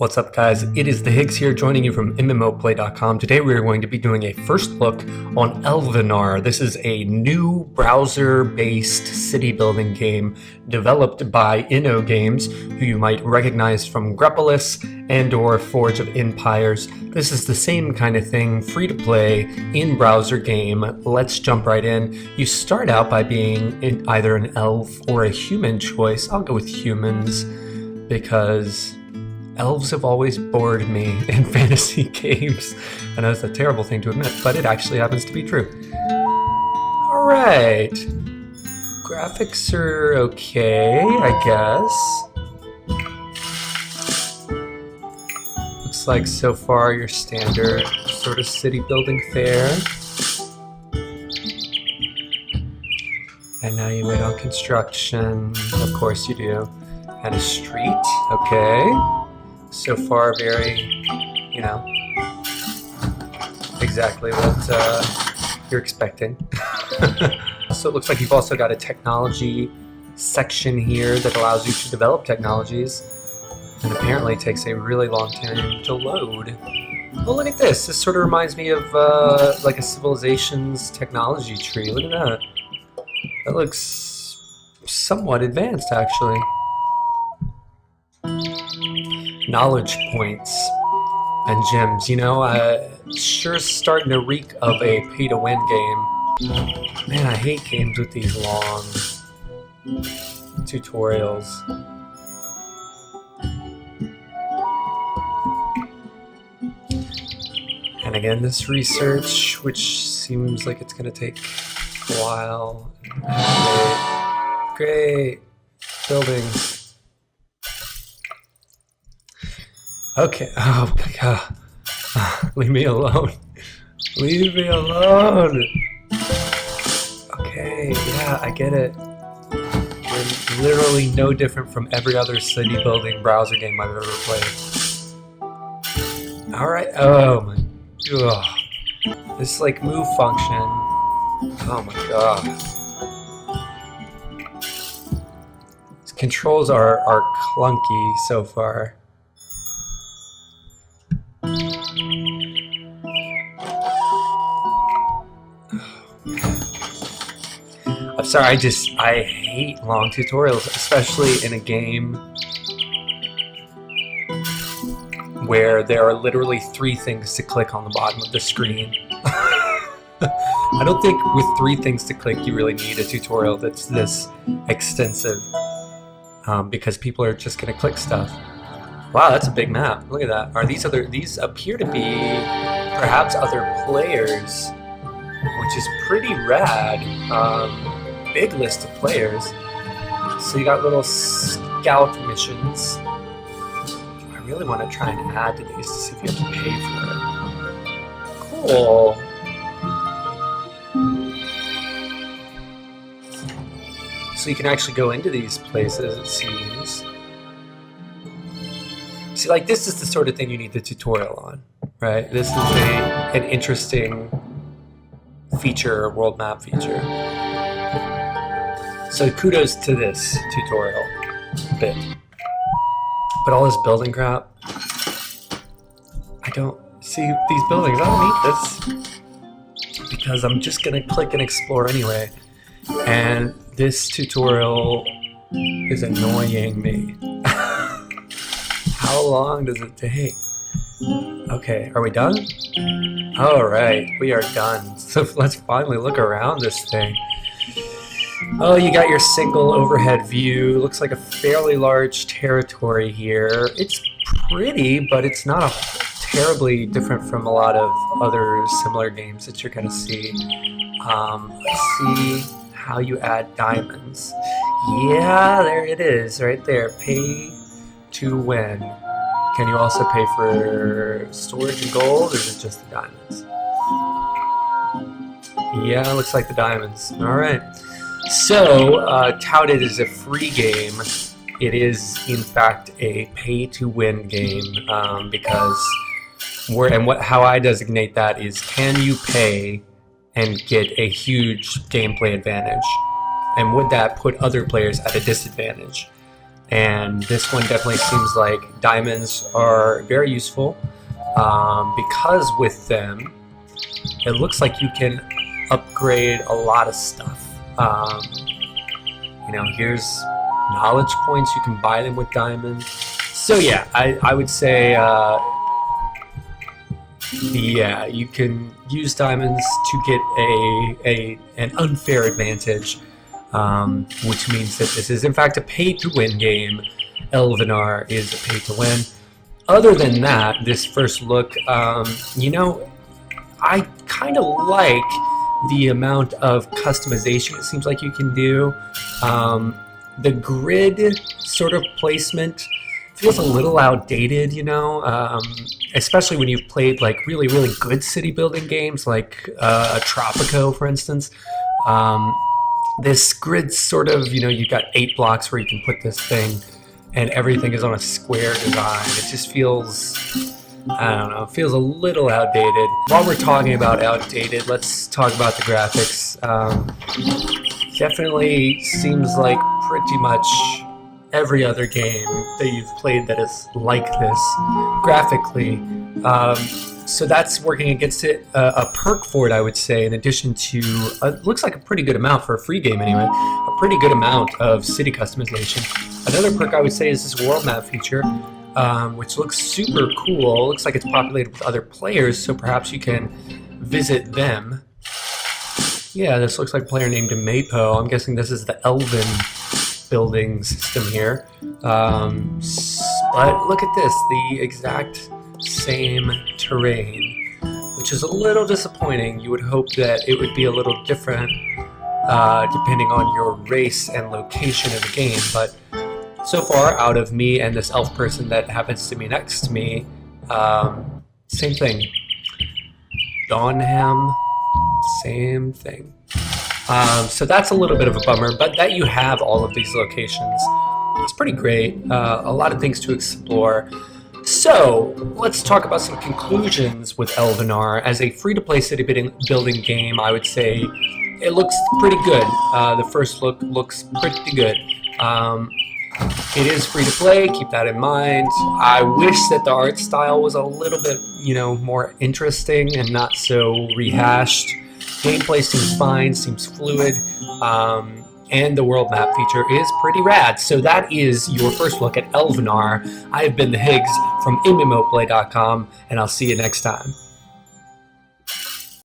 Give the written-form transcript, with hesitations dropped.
What's up, guys? It is the Higgs here, joining you from MMOplay.com. Today we are going to be doing a first look on Elvenar. This is a new browser-based city-building game developed by InnoGames, who you might recognize from Grepolis and or Forge of Empires. This is the same kind of thing, free-to-play, in-browser game. Let's jump right in. You start out by being either an elf or a human choice. I'll go with humans, because elves have always bored me in fantasy games. I know it's a terrible thing to admit, but it actually happens to be true. Alright. Graphics are okay, I guess. Looks like so far your standard sort of city building fare. And now you wait on construction. Of course you do. And a street, okay. So far, very, exactly what you're expecting. So it looks like you've also got a technology section here that allows you to develop technologies, and apparently it takes a really long time to load. Oh, look at this. This sort of reminds me of like a civilization's technology tree. Look at that. That looks somewhat advanced, actually. Knowledge points and gems, sure starting to reek of a pay-to-win game. Man, I hate games with these long tutorials. And again, this research, which seems like it's going to take a while. Great buildings. Okay, oh my god. Leave me alone. Leave me alone. Okay, yeah, I get it. We're literally no different from every other city building browser game I've ever played. Alright, oh my god. This like move function. Oh my god. These controls are clunky so far. I'm sorry, I hate long tutorials, especially in a game where there are literally 3 things to click on the bottom of the screen. I don't think with 3 things to click you really need a tutorial that's this extensive, because people are just going to click stuff. Wow, that's a big map. Look at that. Are these appear to be perhaps other players, which is pretty rad. Big list of players. So you got little scout missions. I really want to try and add to these to see if you have to pay for it. Cool. So you can actually go into these places, it seems. See, like, this is the sort of thing you need the tutorial on, right? This is an interesting feature, world map feature. So kudos to this tutorial bit. But all this building crap, I don't see these buildings. I don't need this because I'm just gonna click and explore anyway. And this tutorial is annoying me. How long does it take? Okay, are we done? Alright, we are done. So let's finally look around this thing. Oh, you got your single overhead view. Looks like a fairly large territory here. It's pretty, but it's not terribly different from a lot of other similar games that you're going to see. Let's see how you add diamonds. Yeah, there it is, right there. Pay to win. Can you also pay for storage and gold, or is it just the diamonds? Yeah, looks like the diamonds. Alright. So, touted as a free game, it is in fact a pay-to-win game, because how I designate that is, can you pay and get a huge gameplay advantage? And would that put other players at a disadvantage? and this one definitely seems like diamonds are very useful, because with them it looks like you can upgrade a lot of stuff. Here's knowledge points. You can buy them with diamonds. So yeah, I would say you can use diamonds to get an unfair advantage, which means that this is in fact a pay-to-win game. Elvenar is a pay-to-win. Other than that, this first look, I kind of like the amount of customization it seems like you can do. The grid sort of placement feels a little outdated, especially when you've played like really, really good city building games like Tropico, for instance. This grid sort of, you've got 8 blocks where you can put this thing, and everything is on a square design. It just feels, I don't know, it feels a little outdated. While we're talking about outdated, let's talk about the graphics. Definitely seems like pretty much every other game that you've played that is like this graphically. So that's working against it. A perk for it, I would say, in addition to, looks like a pretty good amount for a free game anyway, a pretty good amount of city customization. Another perk I would say is this world map feature, which looks super cool. Looks like it's populated with other players, so perhaps you can visit them. Yeah, this looks like a player named Mapo. I'm guessing this is the Elven building system here. But look at this, the exact same terrain, which is a little disappointing. You would hope that it would be a little different depending on your race and location in the game, but so far, out of me and this elf person that happens to be next to me, same thing. Dawnham, same thing. So that's a little bit of a bummer, but that you have all of these locations, it's pretty great. A lot of things to explore. So let's talk about some conclusions with Elvenar. As a free-to-play city building game, I would say it looks pretty good. The first look looks pretty good. It is free to play, keep that in mind. I wish that the art style was a little bit, more interesting and not so rehashed. Gameplay seems fine, seems fluid, and the world map feature is pretty rad. So that is your first look at Elvenar. I have been the Higgs from MMOplay.com, and I'll see you next time.